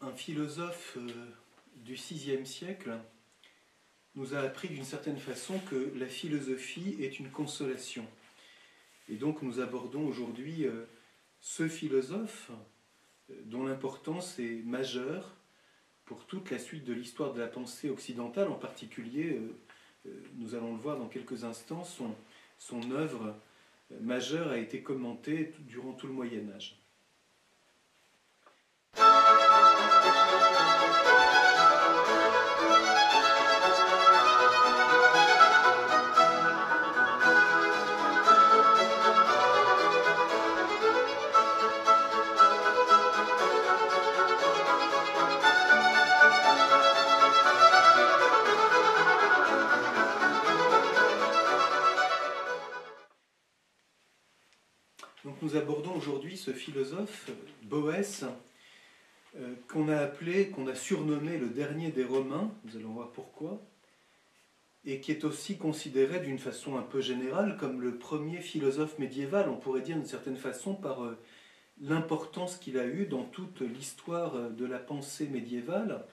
Un philosophe du VIe siècle nous a appris d'une certaine façon que la philosophie est une consolation. Et donc nous abordons aujourd'hui ce philosophe dont l'importance est majeure pour toute la suite de l'histoire de la pensée occidentale. En particulier, nous allons le voir dans quelques instants, son œuvre majeure a été commentée durant tout le Moyen-Âge. Donc nous abordons aujourd'hui ce philosophe, Boès, qu'on a surnommé le dernier des Romains, nous allons voir pourquoi, et qui est aussi considéré d'une façon un peu générale comme le premier philosophe médiéval, on pourrait dire d'une certaine façon par l'importance qu'il a eue dans toute l'histoire de la pensée médiévale.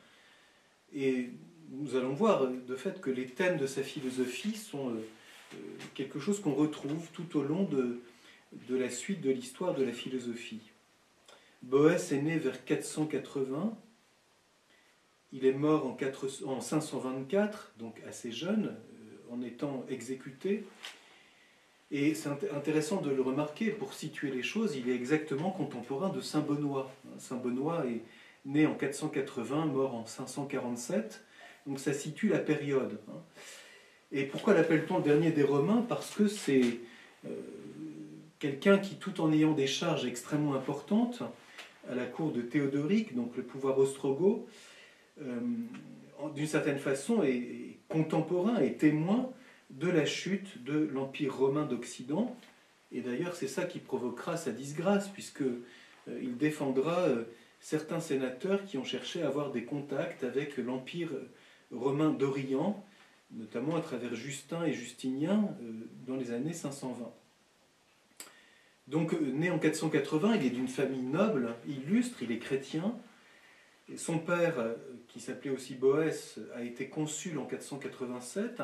Et nous allons voir de fait que les thèmes de sa philosophie sont quelque chose qu'on retrouve tout au long de la suite de l'histoire de la philosophie. Boès est né vers 480, il est mort en 524, donc assez jeune, en étant exécuté. Et c'est intéressant de le remarquer, pour situer les choses, il est exactement contemporain de Saint Benoît. Saint Benoît est né en 480, mort en 547, donc ça situe la période. Et pourquoi l'appelle-t-on le dernier des Romains? Parce que c'est quelqu'un qui, tout en ayant des charges extrêmement importantes à la cour de Théodoric, donc le pouvoir ostrogoth, d'une certaine façon est contemporain et témoin de la chute de l'Empire romain d'Occident. Et d'ailleurs, c'est ça qui provoquera sa disgrâce, puisqu'il défendra certains sénateurs qui ont cherché à avoir des contacts avec l'Empire romain d'Orient, notamment à travers Justin et Justinien dans les années 520. Donc, né en 480, il est d'une famille noble, illustre, il est chrétien. Et son père, qui s'appelait aussi Boès, a été consul en 487.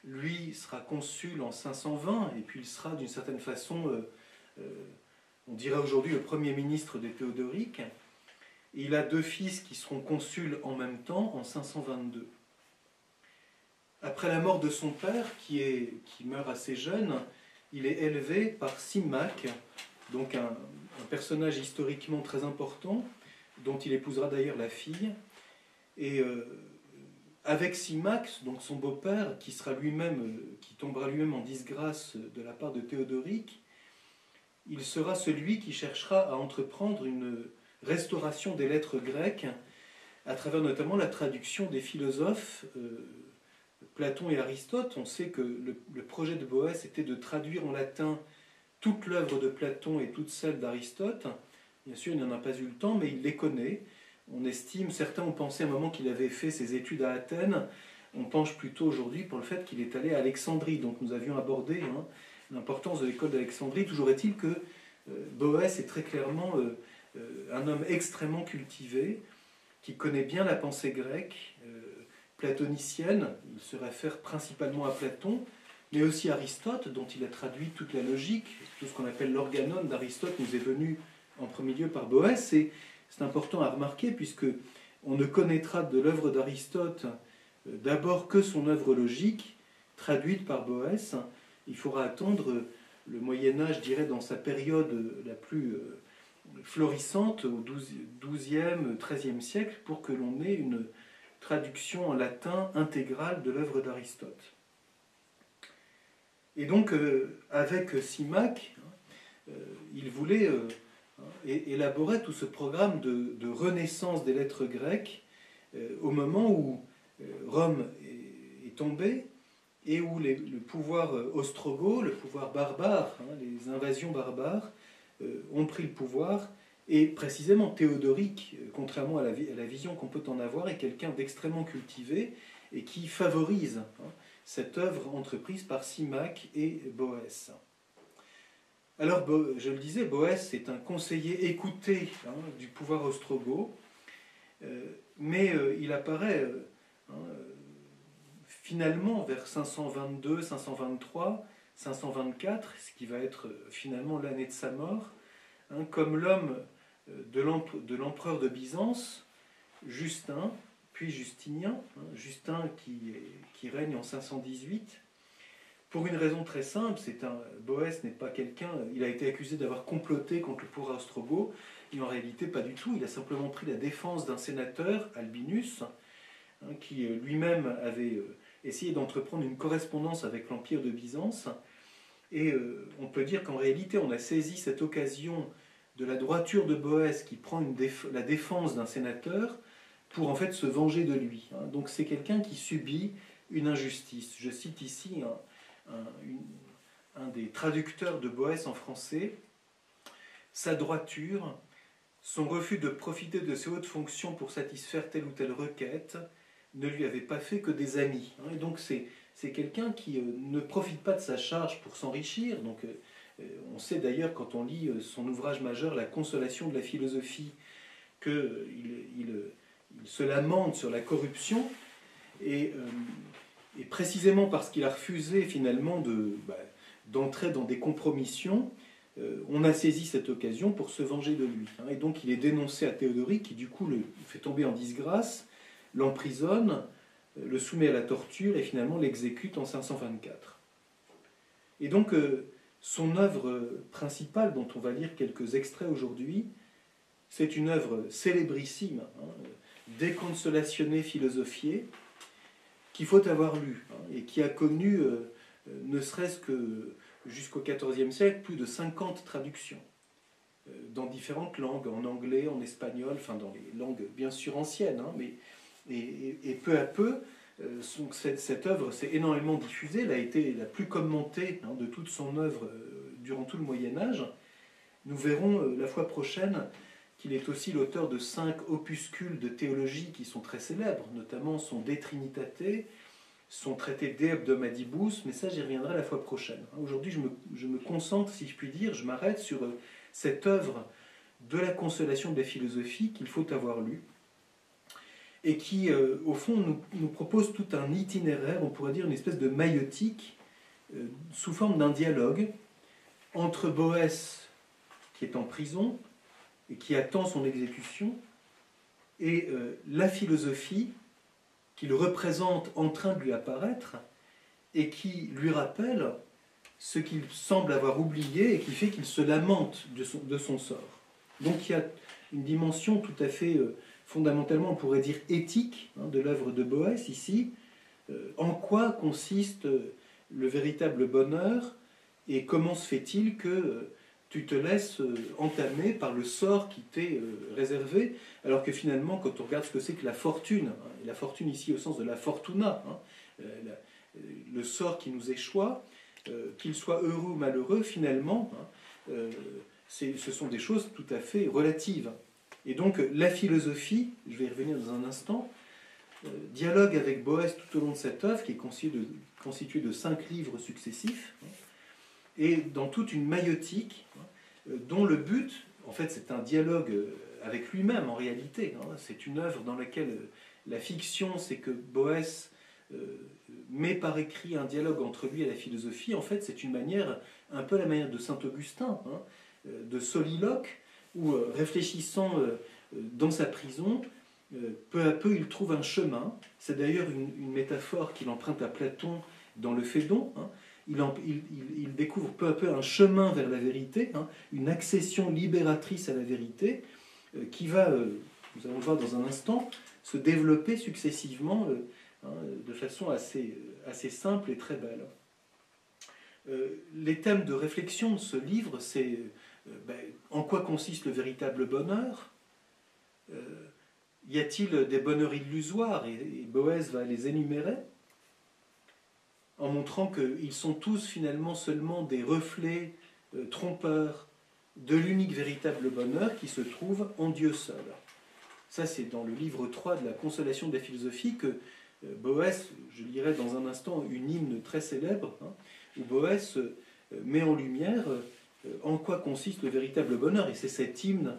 Lui sera consul en 520, et puis il sera d'une certaine façon, on dirait aujourd'hui, le premier ministre de Théodoric. Et il a deux fils qui seront consuls en même temps, en 522. Après la mort de son père, qui meurt assez jeune, il est élevé par Symmaque, donc un personnage historiquement très important, dont il épousera d'ailleurs la fille. Et avec Symmaque, donc son beau-père, qui tombera lui-même en disgrâce de la part de Théodoric, il sera celui qui cherchera à entreprendre une restauration des lettres grecques, à travers notamment la traduction des philosophes Platon et Aristote. On sait que le projet de Boès était de traduire en latin toute l'œuvre de Platon et toute celle d'Aristote. Bien sûr, il n'en a pas eu le temps, mais il les connaît. On estime, certains ont pensé à un moment qu'il avait fait ses études à Athènes. On penche plutôt aujourd'hui pour le fait qu'il est allé à Alexandrie. Donc nous avions abordé l'importance de l'école d'Alexandrie. Toujours est-il que Boès est très clairement un homme extrêmement cultivé, qui connaît bien la pensée grecque, platonicienne. Il se réfère principalement à Platon, mais aussi à Aristote, dont il a traduit toute la logique. Tout ce qu'on appelle l'organon d'Aristote nous est venu en premier lieu par Boès, et c'est important à remarquer, puisque on ne connaîtra de l'œuvre d'Aristote d'abord que son œuvre logique, traduite par Boès. Il faudra attendre le Moyen-Âge, je dirais, dans sa période la plus florissante, au XIIe, XIIIe siècle, pour que l'on ait une traduction en latin intégrale de l'œuvre d'Aristote. Et donc, avec Symmaque, il voulait élaborer tout ce programme de renaissance des lettres grecques au moment où Rome est tombée et où le pouvoir ostrogoth, le pouvoir barbare, les invasions barbares, ont pris le pouvoir. Et précisément, Théodoric, contrairement à la vision qu'on peut en avoir, est quelqu'un d'extrêmement cultivé et qui favorise cette œuvre entreprise par Symmaque et Boès. Alors, je le disais, Boès est un conseiller écouté du pouvoir ostrogoth, Mais il apparaît finalement vers 522, 523, 524, ce qui va être finalement l'année de sa mort, comme l'homme de l'empereur de Byzance, Justin, puis Justinien, Justin qui règne en 518, pour une raison très simple. Boès n'est pas quelqu'un, il a été accusé d'avoir comploté contre le pouvoir ostrogoth, et en réalité pas du tout, il a simplement pris la défense d'un sénateur, Albinus, qui lui-même avait essayé d'entreprendre une correspondance avec l'Empire de Byzance, et on peut dire qu'en réalité on a saisi cette occasion de la droiture de Boès qui prend la défense d'un sénateur pour en fait se venger de lui. Donc c'est quelqu'un qui subit une injustice. Je cite ici un des traducteurs de Boès en français. Sa droiture, son refus de profiter de ses hautes fonctions pour satisfaire telle ou telle requête, ne lui avait pas fait que des amis. Et donc c'est quelqu'un qui ne profite pas de sa charge pour s'enrichir. Donc on sait d'ailleurs quand on lit son ouvrage majeur, La consolation de la philosophie, qu'il se lamente sur la corruption, et précisément parce qu'il a refusé finalement d'entrer dans des compromissions, on a saisi cette occasion pour se venger de lui. Et donc il est dénoncé à Théodoric, qui du coup le fait tomber en disgrâce, l'emprisonne, le soumet à la torture et finalement l'exécute en 524. Et donc son œuvre principale, dont on va lire quelques extraits aujourd'hui, c'est une œuvre célébrissime, De Consolatione Philosophiae, qu'il faut avoir lu, et qui a connu, ne serait-ce que jusqu'au XIVe siècle, plus de 50 traductions, dans différentes langues, en anglais, en espagnol, enfin dans les langues bien sûr anciennes, et peu à peu, cette œuvre s'est énormément diffusée, elle a été la plus commentée de toute son œuvre durant tout le Moyen-Âge. Nous verrons la fois prochaine qu'il est aussi l'auteur de 5 opuscules de théologie qui sont très célèbres, notamment son De Trinitate, son traité De Hebdomadibus, mais ça j'y reviendrai la fois prochaine. Aujourd'hui je me concentre, si je puis dire, je m'arrête sur cette œuvre de la consolation de la philosophie qu'il faut avoir lue, et qui, au fond, nous propose tout un itinéraire, on pourrait dire une espèce de maïeutique, sous forme d'un dialogue entre Boès, qui est en prison, et qui attend son exécution, et la philosophie, qui le représente en train de lui apparaître, et qui lui rappelle ce qu'il semble avoir oublié, et qui fait qu'il se lamente de son sort. Donc il y a une dimension tout à fait... fondamentalement, on pourrait dire éthique, de l'œuvre de Boès ici. En quoi consiste le véritable bonheur, et comment se fait-il que tu te laisses entamer par le sort qui t'est réservé, alors que finalement, quand on regarde ce que c'est que la fortune, et la fortune ici au sens de la fortuna, le sort qui nous échoit, qu'il soit heureux ou malheureux, finalement, ce sont des choses tout à fait relatives. Et donc la philosophie, je vais y revenir dans un instant, dialogue avec Boès tout au long de cette œuvre, qui est constituée de 5 livres successifs, et dans toute une maïeutique, dont le but, en fait c'est un dialogue avec lui-même en réalité, c'est une œuvre dans laquelle la fiction, c'est que Boès met par écrit un dialogue entre lui et la philosophie. En fait c'est une manière, un peu la manière de Saint-Augustin, de soliloque, où réfléchissant dans sa prison, peu à peu il trouve un chemin. C'est d'ailleurs une métaphore qu'il emprunte à Platon dans le Phédon. Il découvre peu à peu un chemin vers la vérité, une accession libératrice à la vérité, qui va, nous allons le voir dans un instant, se développer successivement de façon assez simple et très belle. Les thèmes de réflexion de ce livre, c'est en quoi consiste le véritable bonheur? Y a-t-il des bonheurs illusoires? Et Boès va les énumérer, en montrant qu'ils sont tous finalement seulement des reflets trompeurs de l'unique véritable bonheur qui se trouve en Dieu seul. Ça, c'est dans le livre 3 de la Consolation de la philosophie que Boès, je lirai dans un instant une hymne très célèbre, où Boès met en lumière en quoi consiste le véritable bonheur. Et c'est cet hymne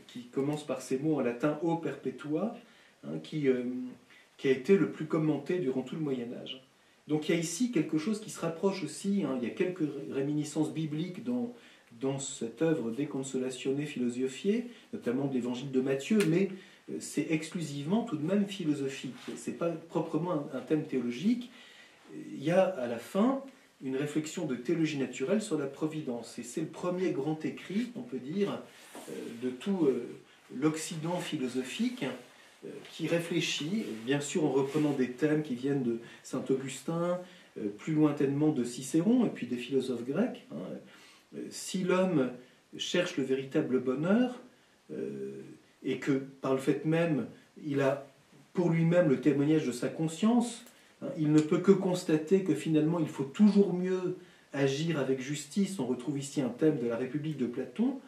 qui commence par ces mots en latin O perpetua, hein, qui a été le plus commenté durant tout le Moyen-Âge. Donc il y a ici quelque chose qui se rapproche aussi, hein, il y a quelques réminiscences bibliques dans cette œuvre De Consolatione Philosophiae, notamment de l'évangile de Matthieu, mais c'est exclusivement tout de même philosophique. Ce n'est pas proprement un thème théologique. Il y a à la fin une réflexion de théologie naturelle sur la providence. Et c'est le premier grand écrit, on peut dire, de tout l'Occident philosophique, qui réfléchit, bien sûr en reprenant des thèmes qui viennent de saint Augustin, plus lointainement de Cicéron, et puis des philosophes grecs. Si l'homme cherche le véritable bonheur, et que par le fait même, il a pour lui-même le témoignage de sa conscience, il ne peut que constater que finalement il faut toujours mieux agir avec justice. On retrouve ici un thème de la République de Platon,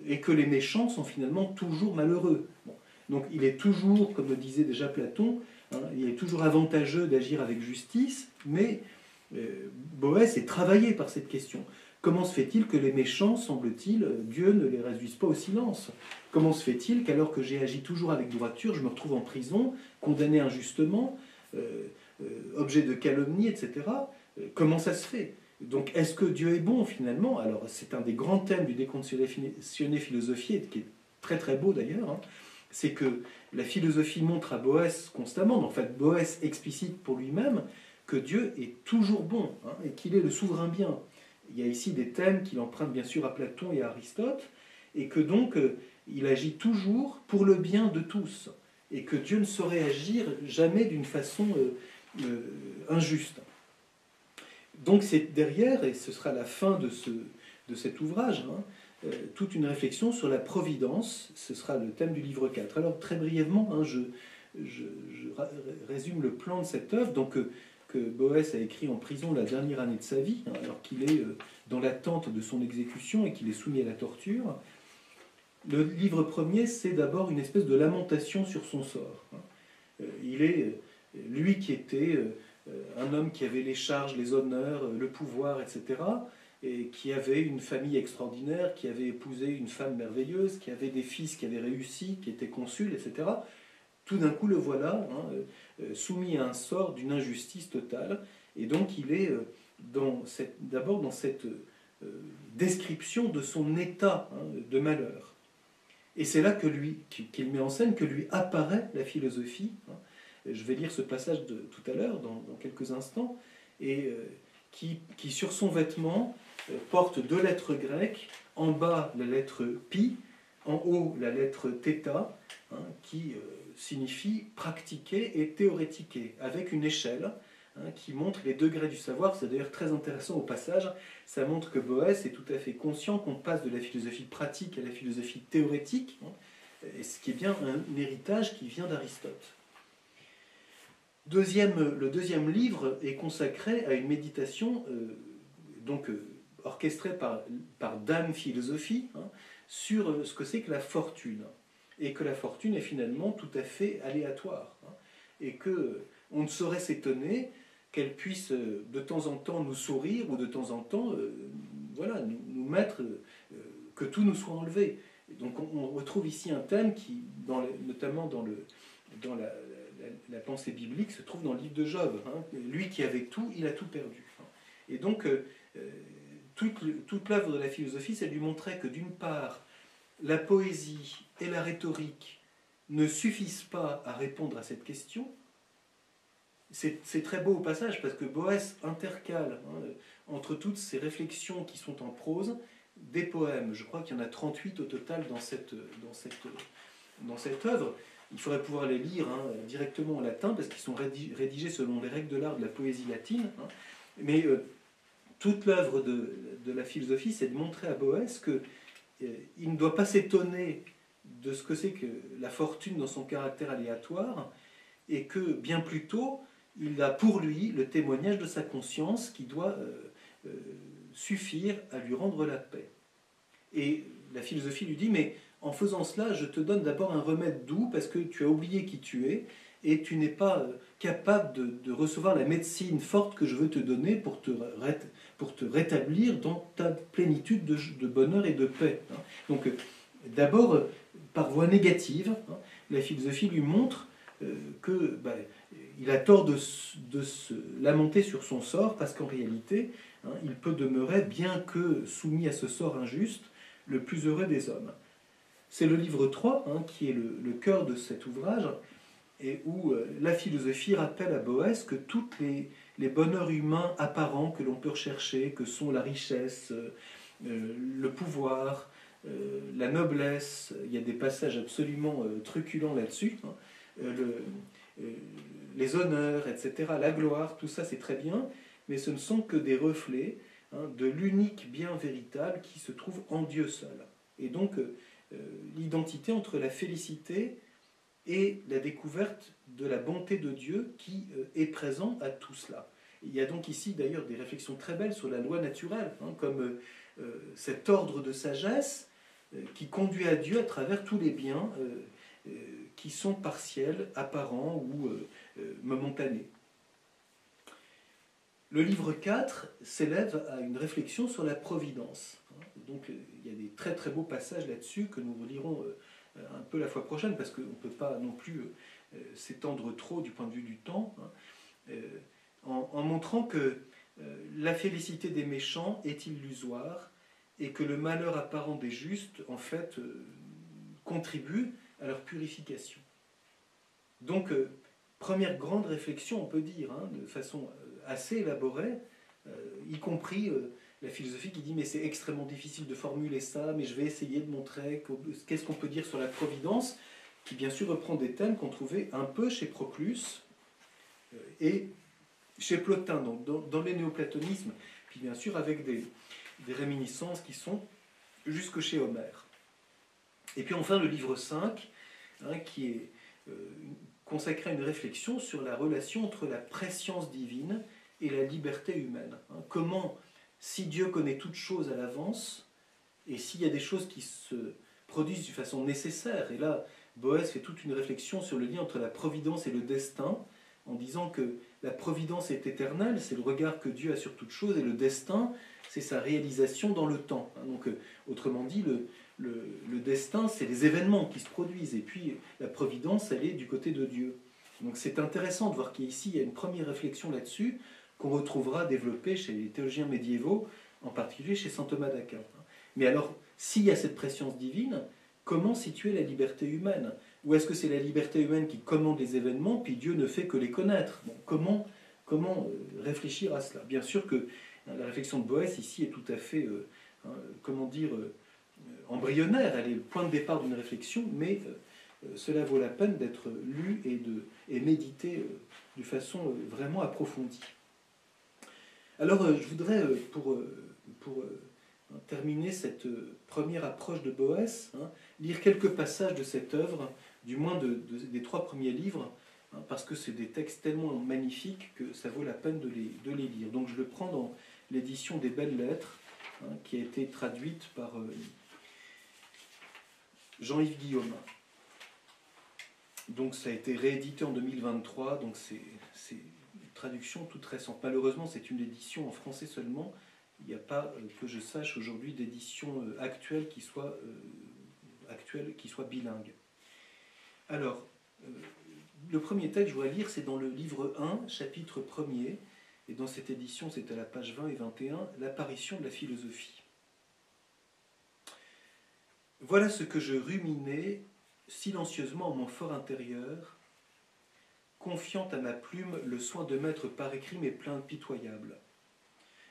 et que les méchants sont finalement toujours malheureux. Bon. Donc il est toujours, comme le disait déjà Platon, hein, il est toujours avantageux d'agir avec justice, mais Boès est travaillé par cette question. Comment se fait-il que les méchants, semble-t-il, Dieu ne les réduise pas au silence? Comment se fait-il qu'alors que j'ai agi toujours avec droiture, je me retrouve en prison, condamné injustement, objet de calomnie, etc. Comment ça se fait? Donc est-ce que Dieu est bon finalement? Alors c'est un des grands thèmes du De Consolatione Philosophiae, qui est très très beau d'ailleurs, hein. C'est que la philosophie montre à Boès constamment, mais en fait Boès explicite pour lui-même que Dieu est toujours bon, hein, et qu'il est le souverain bien. Il y a ici des thèmes qu'il emprunte bien sûr à Platon et à Aristote, et que donc il agit toujours pour le bien de tous, et que Dieu ne saurait agir jamais d'une façon injuste. Donc c'est derrière, et ce sera la fin de cet ouvrage, hein, toute une réflexion sur la providence. Ce sera le thème du livre 4. Alors très brièvement, hein, je résume le plan de cette œuvre, donc, que Boès a écrit en prison la dernière année de sa vie, hein, alors qu'il est dans l'attente de son exécution et qu'il est soumis à la torture. Le livre premier, c'est d'abord une espèce de lamentation sur son sort. Il est, lui qui était un homme qui avait les charges, les honneurs, le pouvoir, etc., et qui avait une famille extraordinaire, qui avait épousé une femme merveilleuse, qui avait des fils qui avaient réussi, qui étaient consuls, etc. Tout d'un coup, le voilà, hein, soumis à un sort d'une injustice totale, et donc il est d'abord dans cette description de son état, hein, de malheur. Et c'est là qu'il met en scène que lui apparaît la philosophie. Hein. Je vais lire ce passage de tout à l'heure, dans quelques instants, et qui sur son vêtement porte deux lettres grecques, en bas la lettre pi, en haut la lettre θ, hein, qui signifie pratiquer et théorétiquer, avec une échelle, hein, qui montre les degrés du savoir. C'est d'ailleurs très intéressant au passage. Ça montre que Boès est tout à fait conscient qu'on passe de la philosophie pratique à la philosophie théorétique, hein, et ce qui est bien un héritage qui vient d'Aristote. Le deuxième livre est consacré à une méditation orchestrée par Dame Philosophie, hein, sur ce que c'est que la fortune, et que la fortune est finalement tout à fait aléatoire, hein, et qu'on ne saurait s'étonner qu'elle puisse de temps en temps nous sourire, ou de temps en temps nous mettre, que tout nous soit enlevé. Et donc on retrouve ici un thème qui, notamment dans la pensée biblique, se trouve dans le livre de Job. Hein. Lui qui avait tout, il a tout perdu. Hein. Et donc toute l'œuvre de la philosophie, c'est de lui montrer que d'une part, la poésie et la rhétorique ne suffisent pas à répondre à cette question. C'est très beau au passage, parce que Boès intercale, hein, entre toutes ces réflexions qui sont en prose, des poèmes. Je crois qu'il y en a 38 au total dans cette œuvre. Il faudrait pouvoir les lire, hein, directement en latin, parce qu'ils sont rédigés selon les règles de l'art de la poésie latine. Hein. Mais toute l'œuvre de la philosophie, c'est de montrer à Boès qu'il ne doit pas s'étonner de ce que c'est que la fortune dans son caractère aléatoire, et que bien plutôt, il a pour lui le témoignage de sa conscience qui doit suffire à lui rendre la paix. Et la philosophie lui dit, mais en faisant cela, je te donne d'abord un remède doux, parce que tu as oublié qui tu es, et tu n'es pas capable de recevoir la médecine forte que je veux te donner pour te rétablir dans ta plénitude de bonheur et de paix. Donc D'abord, par voie négative, la philosophie lui montre qu'il a tort de se lamenter sur son sort, parce qu'en réalité, il peut demeurer, bien que soumis à ce sort injuste, le plus heureux des hommes. C'est le livre 3 qui est le cœur de cet ouvrage, et où la philosophie rappelle à Boès que tous les bonheurs humains apparents que l'on peut rechercher, que sont la richesse, le pouvoir, la noblesse, il y a des passages absolument truculents là-dessus, les honneurs, etc., la gloire, tout ça c'est très bien, mais ce ne sont que des reflets de l'unique bien véritable qui se trouve en Dieu seul. Et donc l'identité entre la félicité et la découverte de la bonté de Dieu qui est présent à tout cela. Il y a donc ici d'ailleurs des réflexions très belles sur la loi naturelle, comme cet ordre de sagesse qui conduit à Dieu à travers tous les biens qui sont partiels, apparents ou momentanés. Le livre 4 s'élève à une réflexion sur la providence. Donc il y a des très très beaux passages là-dessus que nous relirons un peu la fois prochaine, parce qu'on ne peut pas non plus s'étendre trop du point de vue du temps, en montrant que la félicité des méchants est illusoire et que le malheur apparent des justes, en fait, contribue à leur purification. Donc, première grande réflexion, on peut dire, de façon assez élaborée, y compris la philosophie qui dit mais c'est extrêmement difficile de formuler ça, mais je vais essayer de montrer qu'est-ce qu'on peut dire sur la providence, qui bien sûr reprend des thèmes qu'on trouvait un peu chez Proclus et chez Plotin, donc dans les néoplatonismes, puis bien sûr avec des réminiscences qui sont jusque chez Homère. Et puis enfin le livre 5, qui est consacré à une réflexion sur la relation entre la prescience divine et la liberté humaine. Comment, si Dieu connaît toutes choses à l'avance, et s'il y a des choses qui se produisent de façon nécessaire, et là Boès fait toute une réflexion sur le lien entre la providence et le destin, en disant que la providence est éternelle, c'est le regard que Dieu a sur toute chose, et le destin, c'est sa réalisation dans le temps. Donc, autrement dit, le destin, c'est les événements qui se produisent, et puis la providence, elle est du côté de Dieu. Donc c'est intéressant de voir qu'ici, il y a une première réflexion là-dessus, qu'on retrouvera développée chez les théologiens médiévaux, en particulier chez saint Thomas d'Aquin. Mais alors, s'il y a cette prescience divine, comment situer la liberté humaine? Ou est-ce que c'est la liberté humaine qui commande les événements, puis Dieu ne fait que les connaître? Bon, comment réfléchir à cela? Bien sûr que la réflexion de Boès ici est tout à fait, embryonnaire. Elle est le point de départ d'une réflexion, mais cela vaut la peine d'être lu et médité de façon vraiment approfondie. Alors, je voudrais, pour terminer cette première approche de Boès, lire quelques passages de cette œuvre, du moins des 3 premiers livres, parce que c'est des textes tellement magnifiques que ça vaut la peine de les lire. Donc je le prends dans l'édition des Belles Lettres, qui a été traduite par Jean-Yves Guillaume. Donc ça a été réédité en 2023, donc c'est une traduction toute récente. Malheureusement, c'est une édition en français seulement. Il n'y a pas, que je sache aujourd'hui, d'édition actuelle qui soit bilingue. Alors, le premier texte que je voudrais lire, c'est dans le livre 1, chapitre 1er, et dans cette édition, c'est à la page 20 et 21, l'apparition de la philosophie. Voilà ce que je ruminais silencieusement en mon fort intérieur, confiant à ma plume le soin de mettre par écrit mes plaintes pitoyables.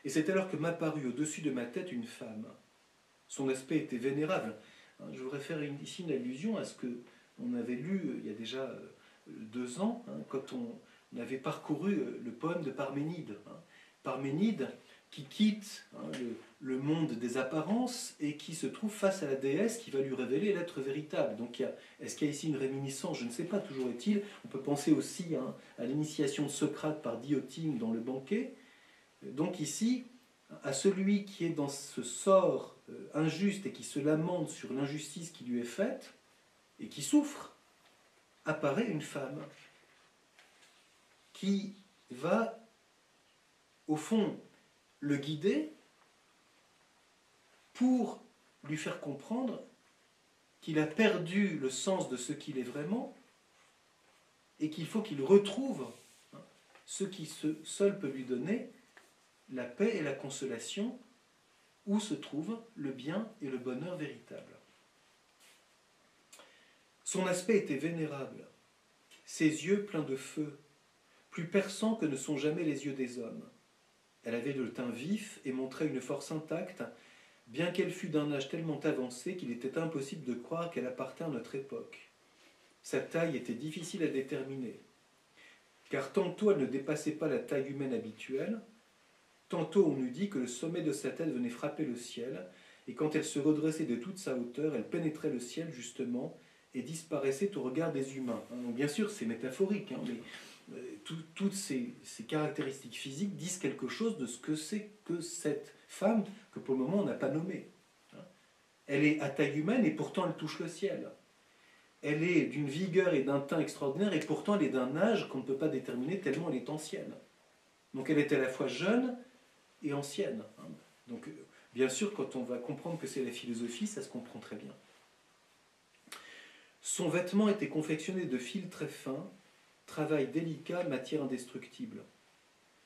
Et c'est alors que m'apparut au-dessus de ma tête une femme. Son aspect était vénérable. Je voudrais faire ici une allusion à ce qu'on avait lu il y a déjà 2 ans, quand on avait parcouru le poème de Parménide. Parménide qui quitte le monde des apparences et qui se trouve face à la déesse qui va lui révéler l'être véritable. Donc est-ce qu'il y a ici une réminiscence? Je ne sais pas, toujours est-il. On peut penser aussi à l'initiation de Socrate par Diotime dans le banquet. Donc ici, à celui qui est dans ce sort injuste et qui se lamente sur l'injustice qui lui est faite et qui souffre, apparaît une femme qui va, au fond, le guider pour lui faire comprendre qu'il a perdu le sens de ce qu'il est vraiment et qu'il faut qu'il retrouve ce qui seul peut lui donner la paix et la consolation, où se trouve le bien et le bonheur véritable. Son aspect était vénérable, ses yeux pleins de feu, plus perçants que ne sont jamais les yeux des hommes. Elle avait le teint vif et montrait une force intacte, bien qu'elle fût d'un âge tellement avancé qu'il était impossible de croire qu'elle appartint à notre époque. Sa taille était difficile à déterminer, car tantôt elle ne dépassait pas la taille humaine habituelle, tantôt on eût dit que le sommet de sa tête venait frapper le ciel, et quand elle se redressait de toute sa hauteur, elle pénétrait le ciel justement et disparaissait au regard des humains. Donc, bien sûr, c'est métaphorique, mais toutes ces caractéristiques physiques disent quelque chose de ce que c'est que cette femme que pour le moment on n'a pas nommée. Elle est à taille humaine et pourtant elle touche le ciel. Elle est d'une vigueur et d'un teint extraordinaire et pourtant elle est d'un âge qu'on ne peut pas déterminer tellement elle est ancienne. Donc elle est à la fois jeune et ancienne. Donc bien sûr, quand on va comprendre que c'est la philosophie, ça se comprend très bien. Son vêtement était confectionné de fils très fins, travail délicat, matière indestructible.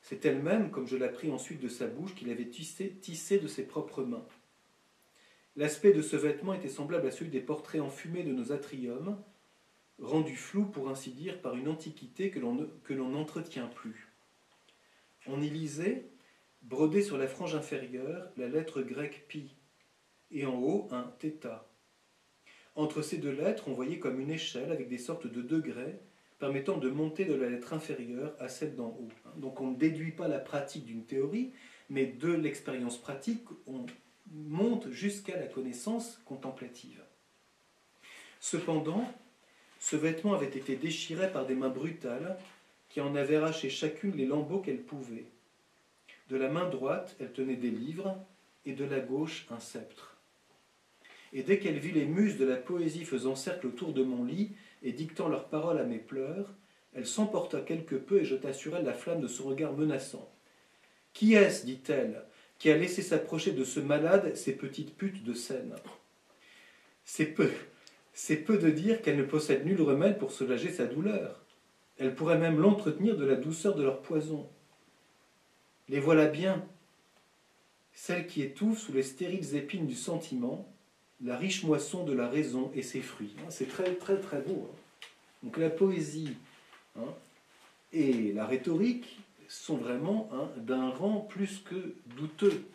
C'est elle-même, comme je l'appris ensuite de sa bouche, qu'il avait tissé de ses propres mains. L'aspect de ce vêtement était semblable à celui des portraits enfumés de nos atriums, rendus flous, pour ainsi dire, par une antiquité que l'on n'entretient plus. On y lisait, brodé sur la frange inférieure, la lettre grecque pi, et en haut un θ. Entre ces deux lettres, on voyait comme une échelle avec des sortes de degrés permettant de monter de la lettre inférieure à celle d'en haut. Donc on ne déduit pas la pratique d'une théorie, mais de l'expérience pratique, on monte jusqu'à la connaissance contemplative. Cependant, ce vêtement avait été déchiré par des mains brutales qui en avaient arraché chacune les lambeaux qu'elles pouvaient. De la main droite, elle tenait des livres, et de la gauche, un sceptre. Et dès qu'elle vit les muses de la poésie faisant cercle autour de mon lit et dictant leurs paroles à mes pleurs, elle s'emporta quelque peu et jeta sur elle la flamme de son regard menaçant. « Qui est-ce, dit-elle, qui a laissé s'approcher de ce malade ces petites putes de Seine ?» C'est peu de dire qu'elle ne possède nul remède pour soulager sa douleur. Elle pourrait même l'entretenir de la douceur de leur poison. Les voilà bien, celles qui étouffent sous les stériles épines du sentiment, la riche moisson de la raison et ses fruits. C'est très très très beau. Donc la poésie et la rhétorique sont vraiment d'un rang plus que douteux.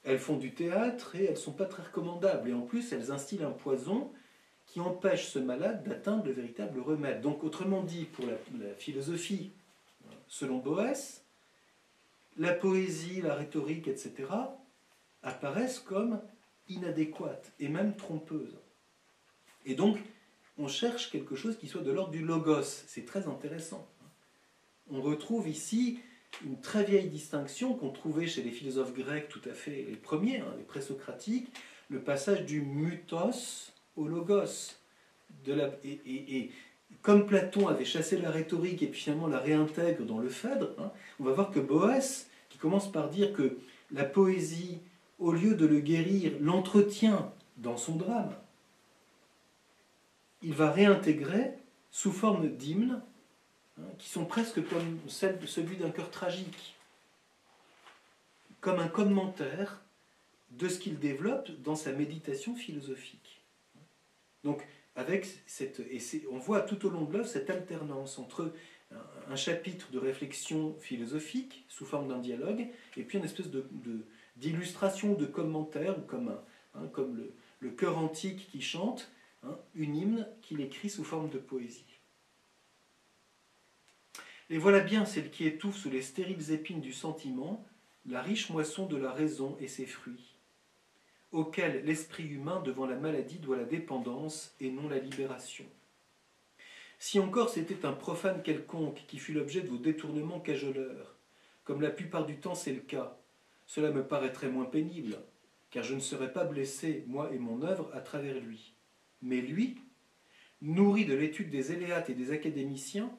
Elles font du théâtre et elles ne sont pas très recommandables. Et en plus, elles instillent un poison qui empêche ce malade d'atteindre le véritable remède. Donc autrement dit, pour la philosophie, selon Boès, la poésie, la rhétorique, etc., apparaissent comme inadéquate et même trompeuse. Et donc, on cherche quelque chose qui soit de l'ordre du logos. C'est très intéressant. On retrouve ici une très vieille distinction qu'on trouvait chez les philosophes grecs tout à fait, les premiers, les présocratiques, le passage du mutos au logos. Et comme Platon avait chassé la rhétorique et puis finalement la réintègre dans le Phèdre, on va voir que Boès, qui commence par dire que la poésie, au lieu de le guérir, l'entretient dans son drame, il va réintégrer sous forme d'hymnes qui sont presque comme celui d'un cœur tragique, comme un commentaire de ce qu'il développe dans sa méditation philosophique. Donc, on voit tout au long de l'œuvre cette alternance entre un chapitre de réflexion philosophique sous forme d'un dialogue et puis une espèce d'illustration, de commentaire, comme le chœur antique qui chante, une hymne qu'il écrit sous forme de poésie. Et voilà bien celle qui étouffe sous les stériles épines du sentiment la riche moisson de la raison et ses fruits, auquel l'esprit humain devant la maladie doit la dépendance et non la libération. Si encore c'était un profane quelconque qui fut l'objet de vos détournements cajoleurs, comme la plupart du temps c'est le cas, cela me paraîtrait moins pénible, car je ne serais pas blessé, moi et mon œuvre, à travers lui. Mais lui, nourri de l'étude des Éléates et des académiciens,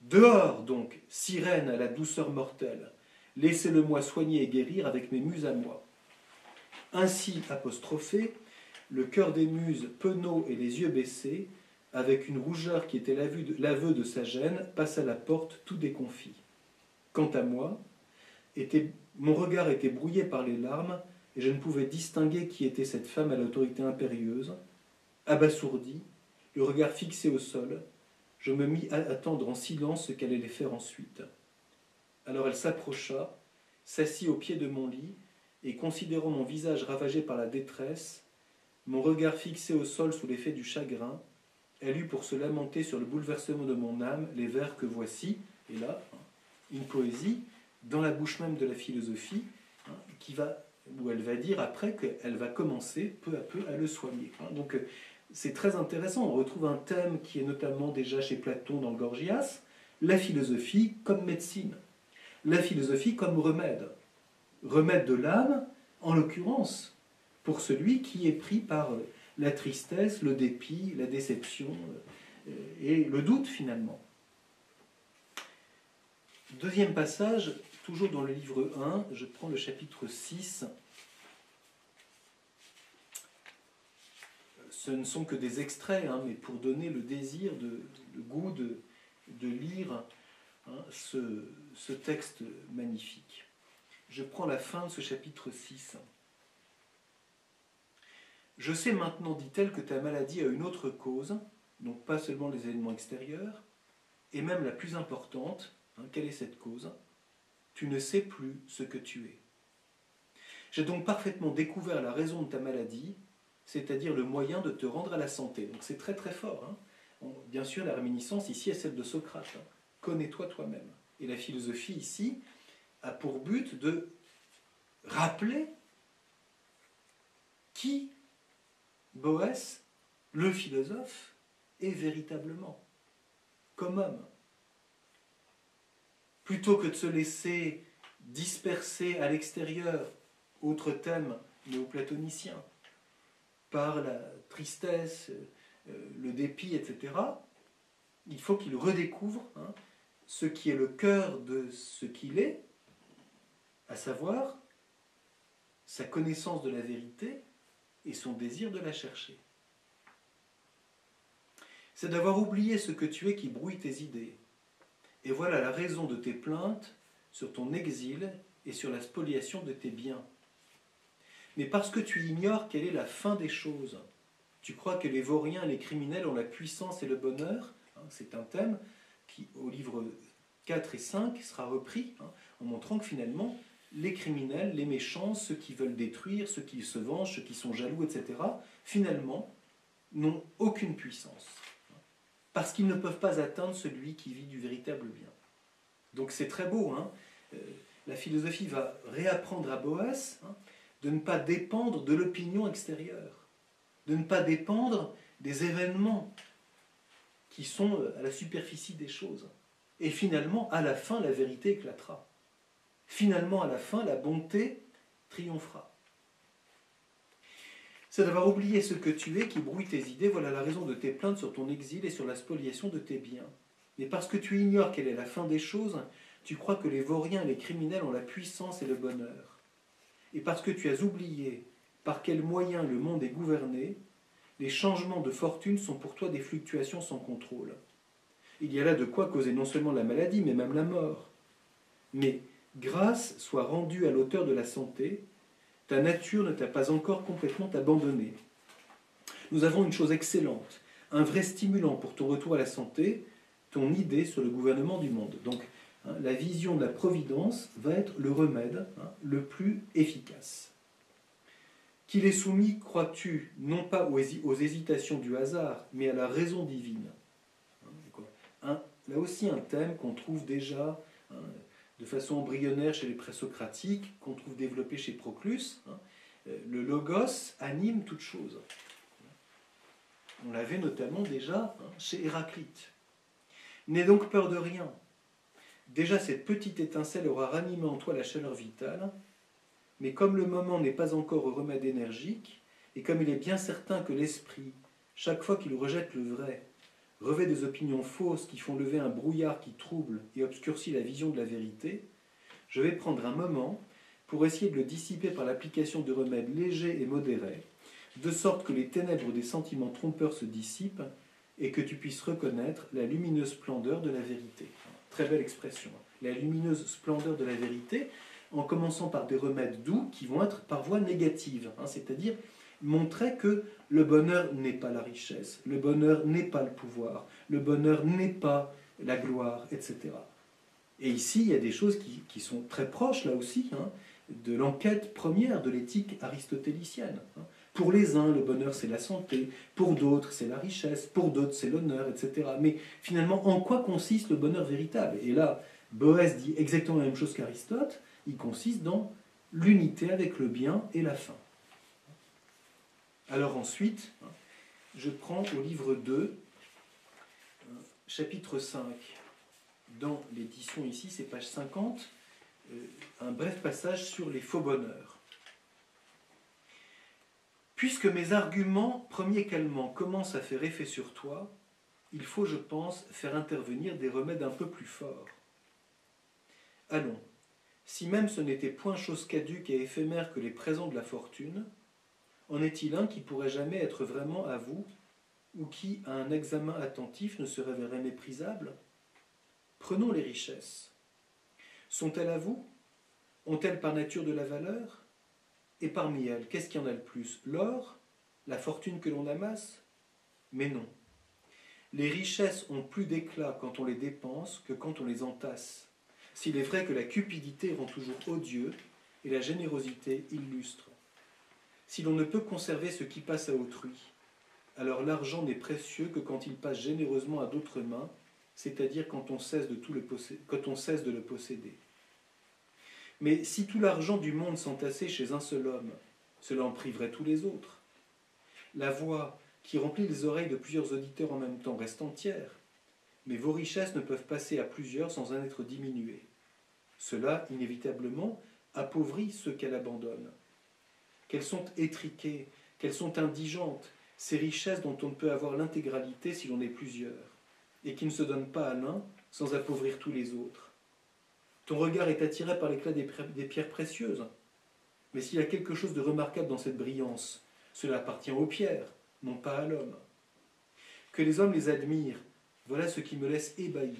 dehors donc, sirène à la douceur mortelle, laissez-le-moi soigner et guérir avec mes muses à moi. Ainsi apostrophé, le cœur des muses penaud et les yeux baissés, avec une rougeur qui était l'aveu de sa gêne, passe à la porte tout déconfit. Quant à moi, mon regard était brouillé par les larmes, et je ne pouvais distinguer qui était cette femme à l'autorité impérieuse. Abasourdi, le regard fixé au sol, je me mis à attendre en silence ce qu'elle allait faire ensuite. Alors elle s'approcha, s'assit au pied de mon lit, et considérant mon visage ravagé par la détresse, mon regard fixé au sol sous l'effet du chagrin, elle eut pour se lamenter sur le bouleversement de mon âme les vers que voici, et là, une poésie, dans la bouche même de la philosophie, où elle va dire après qu'elle va commencer peu à peu à le soigner. Donc c'est très intéressant, on retrouve un thème qui est notamment déjà chez Platon dans le Gorgias, la philosophie comme médecine, la philosophie comme remède, remède de l'âme, en l'occurrence, pour celui qui est pris par la tristesse, le dépit, la déception et le doute finalement. Deuxième passage, toujours dans le livre 1, je prends le chapitre 6. Ce ne sont que des extraits, mais pour donner le désir, le goût de lire ce texte magnifique. Je prends la fin de ce chapitre 6. Je sais maintenant, dit-elle, que ta maladie a une autre cause, donc pas seulement les événements extérieurs, et même la plus importante. Quelle est cette cause? Tu ne sais plus ce que tu es. J'ai donc parfaitement découvert la raison de ta maladie, c'est-à-dire le moyen de te rendre à la santé. Donc c'est très très fort. Bien sûr, la réminiscence ici est celle de Socrate. Connais-toi toi-même. Et la philosophie ici a pour but de rappeler qui Boès, le philosophe, est véritablement, comme homme. Plutôt que de se laisser disperser à l'extérieur, autre thème néoplatonicien, par la tristesse, le dépit, etc., il faut qu'il redécouvre ce qui est le cœur de ce qu'il est, à savoir sa connaissance de la vérité et son désir de la chercher. C'est d'avoir oublié ce que tu es qui brouille tes idées. Et voilà la raison de tes plaintes sur ton exil et sur la spoliation de tes biens. Mais parce que tu ignores quelle est la fin des choses, tu crois que les vauriens et les criminels ont la puissance et le bonheur. C'est un thème qui, au livre 4 et 5, sera repris, en montrant que finalement, les criminels, les méchants, ceux qui veulent détruire, ceux qui se vengent, ceux qui sont jaloux, etc., finalement, n'ont aucune puissance. Parce qu'ils ne peuvent pas atteindre celui qui vit du véritable bien. Donc c'est très beau. La philosophie va réapprendre à Boès de ne pas dépendre de l'opinion extérieure, de ne pas dépendre des événements qui sont à la superficie des choses. Et finalement, à la fin, la vérité éclatera. Finalement, à la fin, la bonté triomphera. C'est d'avoir oublié ce que tu es qui brouille tes idées, voilà la raison de tes plaintes sur ton exil et sur la spoliation de tes biens. Mais parce que tu ignores quelle est la fin des choses, tu crois que les vauriens et les criminels ont la puissance et le bonheur. Et parce que tu as oublié par quels moyens le monde est gouverné, les changements de fortune sont pour toi des fluctuations sans contrôle. Il y a là de quoi causer non seulement la maladie, mais même la mort. Mais grâce soit rendue à l'auteur de la santé, ta nature ne t'a pas encore complètement abandonné. Nous avons une chose excellente, un vrai stimulant pour ton retour à la santé, ton idée sur le gouvernement du monde. Donc, la vision de la providence va être le remède le plus efficace. Qu'il est soumis, crois-tu, non pas aux hésitations du hasard, mais à la raison divine. Là aussi un thème qu'on trouve déjà de façon embryonnaire chez les présocratiques, qu'on trouve développé chez Proclus. Le logos anime toute chose. On l'avait notamment déjà chez Héraclite. N'aie donc peur de rien. Déjà cette petite étincelle aura ranimé en toi la chaleur vitale, mais comme le moment n'est pas encore au remède énergique, et comme il est bien certain que l'esprit, chaque fois qu'il rejette le vrai, revêt des opinions fausses qui font lever un brouillard qui trouble et obscurcit la vision de la vérité, je vais prendre un moment pour essayer de le dissiper par l'application de remèdes légers et modérés, de sorte que les ténèbres des sentiments trompeurs se dissipent et que tu puisses reconnaître la lumineuse splendeur de la vérité. Très belle expression. La lumineuse splendeur de la vérité, en commençant par des remèdes doux qui vont être par voie négative, c'est-à-dire montrer que le bonheur n'est pas la richesse, le bonheur n'est pas le pouvoir, le bonheur n'est pas la gloire, etc. Et ici, il y a des choses qui sont très proches, là aussi, de l'enquête première de l'éthique aristotélicienne. Pour les uns, le bonheur, c'est la santé, pour d'autres, c'est la richesse, pour d'autres, c'est l'honneur, etc. Mais finalement, en quoi consiste le bonheur véritable? Et là, Boès dit exactement la même chose qu'Aristote, il consiste dans l'unité avec le bien et la fin. Alors ensuite, je prends au livre 2, chapitre 5, dans l'édition ici, c'est page 50, un bref passage sur les faux bonheurs. Puisque mes arguments, premiers calmants, commencent à faire effet sur toi, il faut, je pense, faire intervenir des remèdes un peu plus forts. Allons, si même ce n'était point chose caduque et éphémère que les présents de la fortune, en est-il un qui pourrait jamais être vraiment à vous, ou qui, à un examen attentif, ne se révélerait méprisable? Prenons les richesses. Sont-elles à vous? Ont-elles par nature de la valeur? Et parmi elles, qu'est-ce qu'il y en a le plus? L'or? La fortune que l'on amasse? Mais non. Les richesses ont plus d'éclat quand on les dépense que quand on les entasse. S'il est vrai que la cupidité rend toujours odieux et la générosité illustre. Si l'on ne peut conserver ce qui passe à autrui, alors l'argent n'est précieux que quand il passe généreusement à d'autres mains, c'est-à-dire quand on cesse de le posséder. Mais si tout l'argent du monde s'entassait chez un seul homme, cela en priverait tous les autres. La voix qui remplit les oreilles de plusieurs auditeurs en même temps reste entière, mais vos richesses ne peuvent passer à plusieurs sans en être diminuées. Cela, inévitablement, appauvrit ceux qu'elle abandonne. Qu'elles sont étriquées, qu'elles sont indigentes, ces richesses dont on ne peut avoir l'intégralité si l'on est plusieurs, et qui ne se donnent pas à l'un sans appauvrir tous les autres. Ton regard est attiré par l'éclat des pierres précieuses, mais s'il y a quelque chose de remarquable dans cette brillance, cela appartient aux pierres, non pas à l'homme. Que les hommes les admirent, voilà ce qui me laisse ébahi.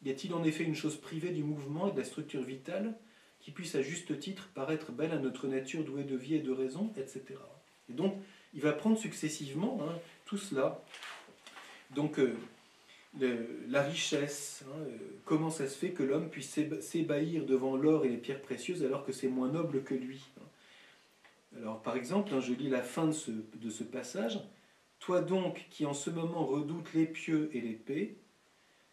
Y a-t-il en effet une chose privée du mouvement et de la structure vitale qui puisse à juste titre paraître belle à notre nature douée de vie et de raison, etc. Et donc, il va prendre successivement tout cela. Donc, la richesse, comment ça se fait que l'homme puisse s'ébahir devant l'or et les pierres précieuses alors que c'est moins noble que lui. Alors, par exemple, je lis la fin de ce passage. « Toi donc, qui en ce moment redoutes l'épieu et l'épée,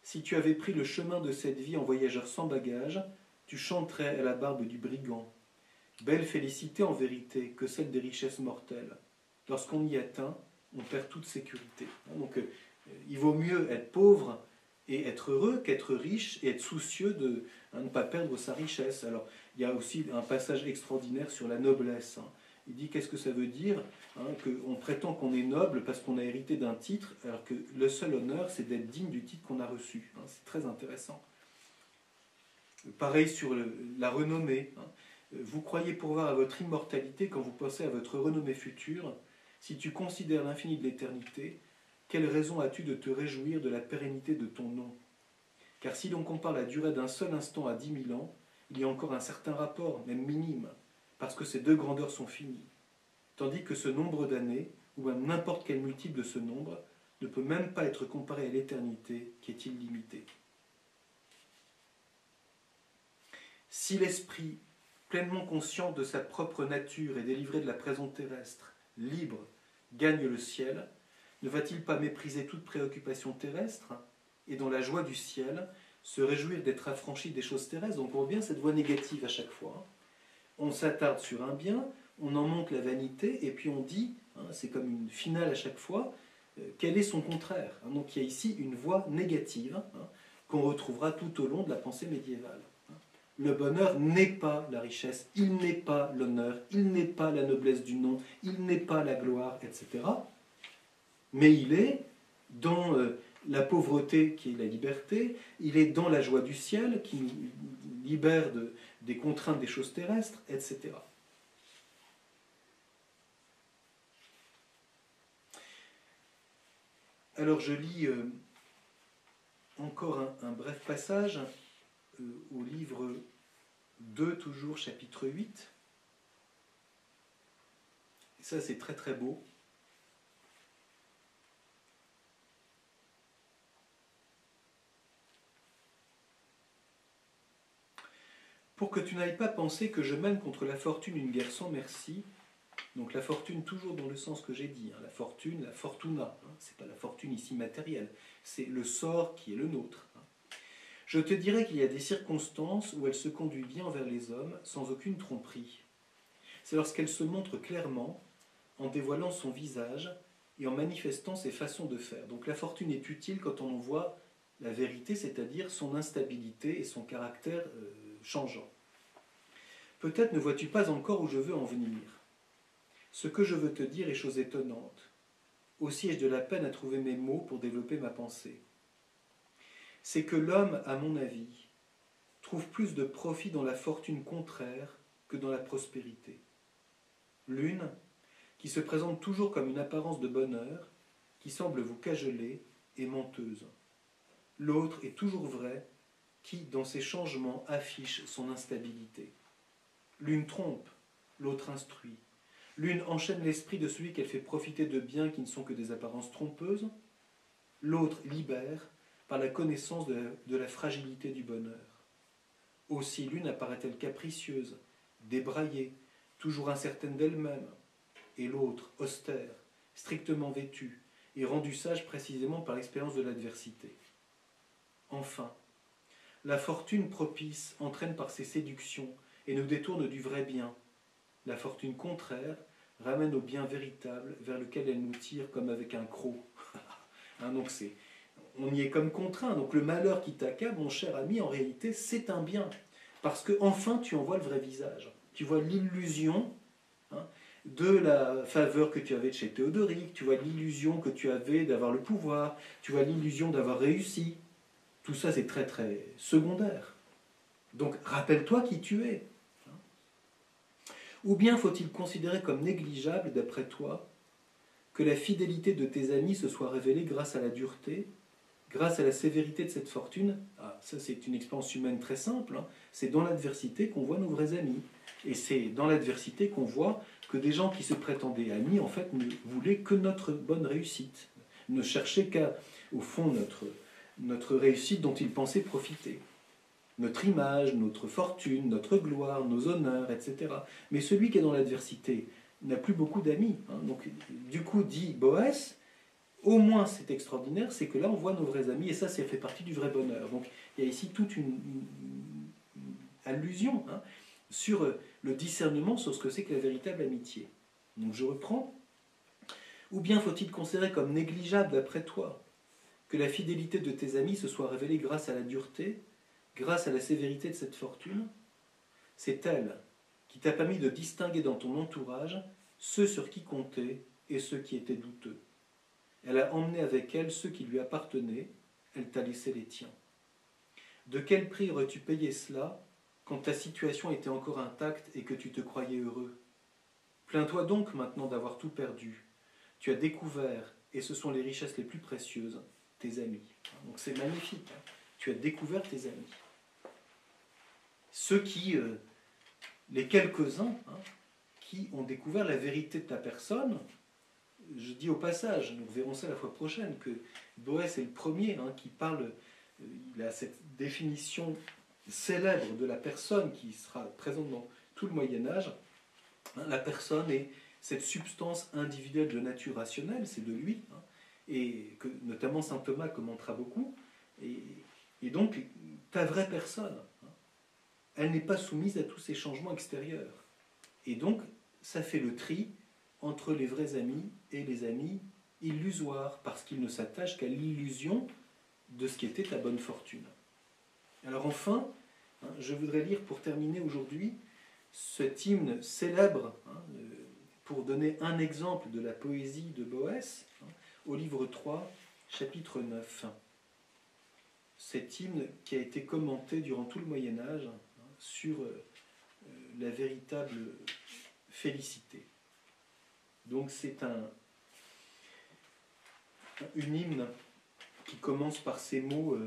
si tu avais pris le chemin de cette vie en voyageur sans bagage, tu chanterais à la barbe du brigand. Belle félicité en vérité que celle des richesses mortelles. Lorsqu'on y atteint, on perd toute sécurité. » Donc, il vaut mieux être pauvre et être heureux qu'être riche et être soucieux de ne pas perdre sa richesse. Alors, il y a aussi un passage extraordinaire sur la noblesse. Il dit qu'est-ce que ça veut dire qu'on prétend qu'on est noble parce qu'on a hérité d'un titre, alors que le seul honneur, c'est d'être digne du titre qu'on a reçu. C'est très intéressant. Pareil sur la renommée. Vous croyez pourvoir à votre immortalité quand vous pensez à votre renommée future. Si tu considères l'infini de l'éternité, quelle raison as-tu de te réjouir de la pérennité de ton nom? Car si l'on compare la durée d'un seul instant à 10 000 ans, il y a encore un certain rapport, même minime, parce que ces deux grandeurs sont finies. Tandis que ce nombre d'années, ou même n'importe quel multiple de ce nombre, ne peut même pas être comparé à l'éternité qui est illimitée. Si l'esprit, pleinement conscient de sa propre nature et délivré de la prison terrestre, libre, gagne le ciel, ne va-t-il pas mépriser toute préoccupation terrestre et dans la joie du ciel se réjouir d'être affranchi des choses terrestres? Donc on voit bien cette voie négative à chaque fois. On s'attarde sur un bien, on en monte la vanité et puis on dit, c'est comme une finale à chaque fois, quel est son contraire? Donc il y a ici une voie négative qu'on retrouvera tout au long de la pensée médiévale. Le bonheur n'est pas la richesse, il n'est pas l'honneur, il n'est pas la noblesse du nom, il n'est pas la gloire, etc. Mais il est dans la pauvreté qui est la liberté, il est dans la joie du ciel qui nous libère des contraintes des choses terrestres, etc. Alors je lis encore un bref passage au livre 2, toujours chapitre 8. Et ça c'est très très beau. Pour que tu n'ailles pas penser que je mène contre la fortune une guerre sans merci, donc la fortune toujours dans le sens que j'ai dit, la fortune, la fortuna, c'est pas la fortune ici matérielle, c'est le sort qui est le nôtre. Je te dirai qu'il y a des circonstances où elle se conduit bien envers les hommes sans aucune tromperie. C'est lorsqu'elle se montre clairement, en dévoilant son visage et en manifestant ses façons de faire. Donc la fortune est utile quand on en voit la vérité, c'est-à-dire son instabilité et son caractère changeant. Peut-être ne vois-tu pas encore où je veux en venir. Ce que je veux te dire est chose étonnante. Aussi ai-je de la peine à trouver mes mots pour développer ma pensée. C'est que l'homme, à mon avis, trouve plus de profit dans la fortune contraire que dans la prospérité. L'une, qui se présente toujours comme une apparence de bonheur, qui semble vous cajoler, est menteuse. L'autre est toujours vraie, qui, dans ses changements, affiche son instabilité. L'une trompe, l'autre instruit. L'une enchaîne l'esprit de celui qu'elle fait profiter de biens qui ne sont que des apparences trompeuses. L'autre libère par la connaissance de la fragilité du bonheur. Aussi l'une apparaît-elle capricieuse, débraillée, toujours incertaine d'elle-même, et l'autre austère, strictement vêtue, et rendue sage précisément par l'expérience de l'adversité. Enfin, la fortune propice entraîne par ses séductions et nous détourne du vrai bien. La fortune contraire ramène au bien véritable vers lequel elle nous tire comme avec un croc. Donc on y est comme contraint. Donc le malheur qui t'accable, mon cher ami, en réalité, c'est un bien. Parce que enfin tu en vois le vrai visage. Tu vois l'illusion de la faveur que tu avais de chez Théodoric, tu vois l'illusion que tu avais d'avoir le pouvoir, tu vois l'illusion d'avoir réussi. Tout ça, c'est très très secondaire. Donc rappelle-toi qui tu es. Ou bien faut-il considérer comme négligeable, d'après toi, que la fidélité de tes amis se soit révélée grâce à la dureté, grâce à la sévérité de cette fortune? Ça c'est une expérience humaine très simple, c'est dans l'adversité qu'on voit nos vrais amis. Et c'est dans l'adversité qu'on voit que des gens qui se prétendaient amis, en fait, ne voulaient que notre bonne réussite, ne cherchaient qu'à, au fond, notre réussite dont ils pensaient profiter. Notre image, notre fortune, notre gloire, nos honneurs, etc. Mais celui qui est dans l'adversité n'a plus beaucoup d'amis. Donc, du coup, dit Boès, au moins c'est extraordinaire, c'est que là on voit nos vrais amis, et ça fait partie du vrai bonheur. Donc il y a ici toute une allusion sur le discernement sur ce que c'est que la véritable amitié. Donc je reprends. Ou bien faut-il considérer comme négligeable d'après toi que la fidélité de tes amis se soit révélée grâce à la dureté, grâce à la sévérité de cette fortune? C'est elle qui t'a permis de distinguer dans ton entourage ceux sur qui compter et ceux qui étaient douteux. Elle a emmené avec elle ceux qui lui appartenaient, elle t'a laissé les tiens. De quel prix aurais-tu payé cela quand ta situation était encore intacte et que tu te croyais heureux? Plains-toi donc maintenant d'avoir tout perdu. Tu as découvert, et ce sont les richesses les plus précieuses, tes amis. Donc c'est magnifique. Tu as découvert tes amis. Ceux qui, les quelques-uns, qui ont découvert la vérité de ta personne. Je dis au passage, nous verrons ça la fois prochaine, que Boès est le premier qui parle, il a cette définition célèbre de la personne qui sera présente dans tout le Moyen-Âge. La personne est cette substance individuelle de nature rationnelle, c'est de lui, et que notamment saint Thomas commentera beaucoup. Et donc, ta vraie personne, elle n'est pas soumise à tous ces changements extérieurs. Et donc, ça fait le tri entre les vrais amis et les amis illusoires, parce qu'ils ne s'attachent qu'à l'illusion de ce qui était ta bonne fortune. Alors enfin, je voudrais lire pour terminer aujourd'hui cet hymne célèbre, pour donner un exemple de la poésie de Boès, au livre 3, chapitre 9. Cet hymne qui a été commenté durant tout le Moyen-Âge sur la véritable félicité. Donc c'est une hymne qui commence par ces mots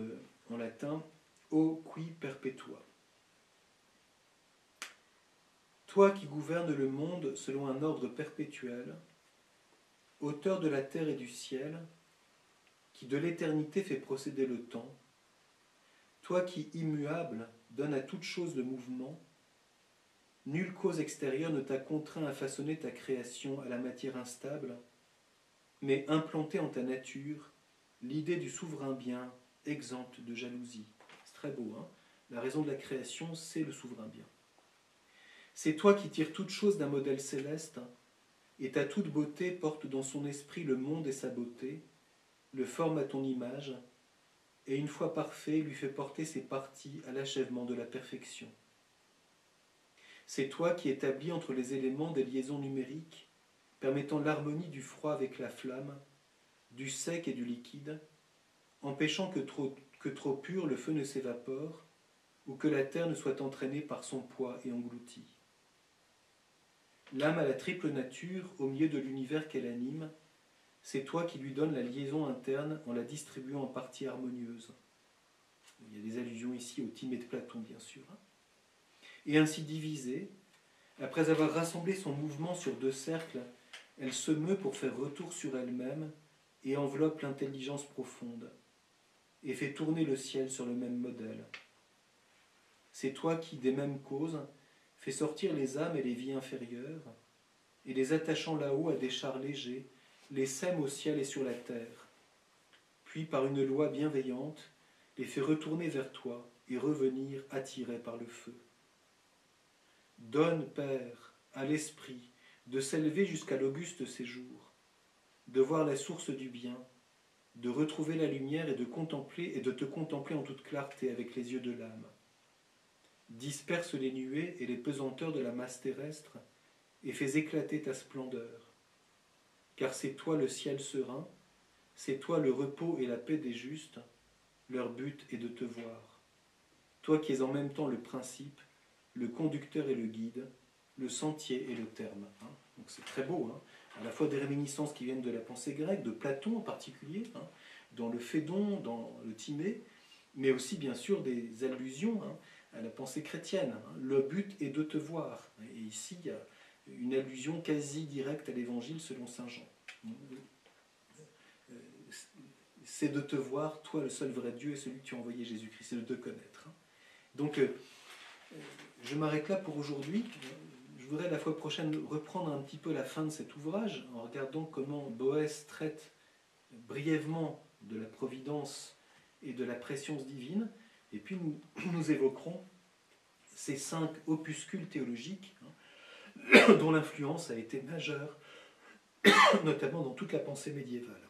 en latin « O qui perpetua ». Toi qui gouvernes le monde selon un ordre perpétuel, auteur de la terre et du ciel, qui de l'éternité fait procéder le temps, toi qui, immuable, donnes à toute chose le mouvement, nulle cause extérieure ne t'a contraint à façonner ta création à la matière instable, mais implanté en ta nature l'idée du souverain bien, exempte de jalousie. C'est très beau, hein ? La raison de la création, c'est le souverain bien. C'est toi qui tires toute chose d'un modèle céleste, et ta toute beauté porte dans son esprit le monde et sa beauté, le forme à ton image, et une fois parfait, lui fait porter ses parties à l'achèvement de la perfection. C'est toi qui établis entre les éléments des liaisons numériques, permettant l'harmonie du froid avec la flamme, du sec et du liquide, empêchant que trop pur le feu ne s'évapore, ou que la terre ne soit entraînée par son poids et engloutie. L'âme à la triple nature, au milieu de l'univers qu'elle anime, c'est toi qui lui donnes la liaison interne en la distribuant en parties harmonieuses. Il y a des allusions ici au Timée de Platon, bien sûr. Et ainsi divisée, après avoir rassemblé son mouvement sur deux cercles, elle se meut pour faire retour sur elle-même et enveloppe l'intelligence profonde, et fait tourner le ciel sur le même modèle. C'est toi qui, des mêmes causes, fais sortir les âmes et les vies inférieures, et les attachant là-haut à des chars légers, les sème au ciel et sur la terre, puis par une loi bienveillante, les fait retourner vers toi et revenir attirés par le feu. Donne, Père, à l'esprit de s'élever jusqu'à l'auguste séjour, de voir la source du bien, de retrouver la lumière et de te contempler en toute clarté avec les yeux de l'âme. Disperse les nuées et les pesanteurs de la masse terrestre et fais éclater ta splendeur. Car c'est toi le ciel serein, c'est toi le repos et la paix des justes, leur but est de te voir. Toi qui es en même temps le principe, le conducteur et le guide, le sentier et le terme. Donc c'est très beau, à la fois des réminiscences qui viennent de la pensée grecque, de Platon en particulier, dans le Phédon, dans le Timée, mais aussi bien sûr des allusions à la pensée chrétienne. Le but est de te voir. Et ici, il y a une allusion quasi directe à l'évangile selon saint Jean. C'est de te voir, toi le seul vrai Dieu et celui que tu as envoyé Jésus-Christ, c'est de te connaître. Donc, je m'arrête là pour aujourd'hui. Je voudrais la fois prochaine reprendre un petit peu la fin de cet ouvrage en regardant comment Boès traite brièvement de la providence et de la préscience divine. Et puis nous évoquerons ces 5 opuscules théologiques dont l'influence a été majeure, notamment dans toute la pensée médiévale.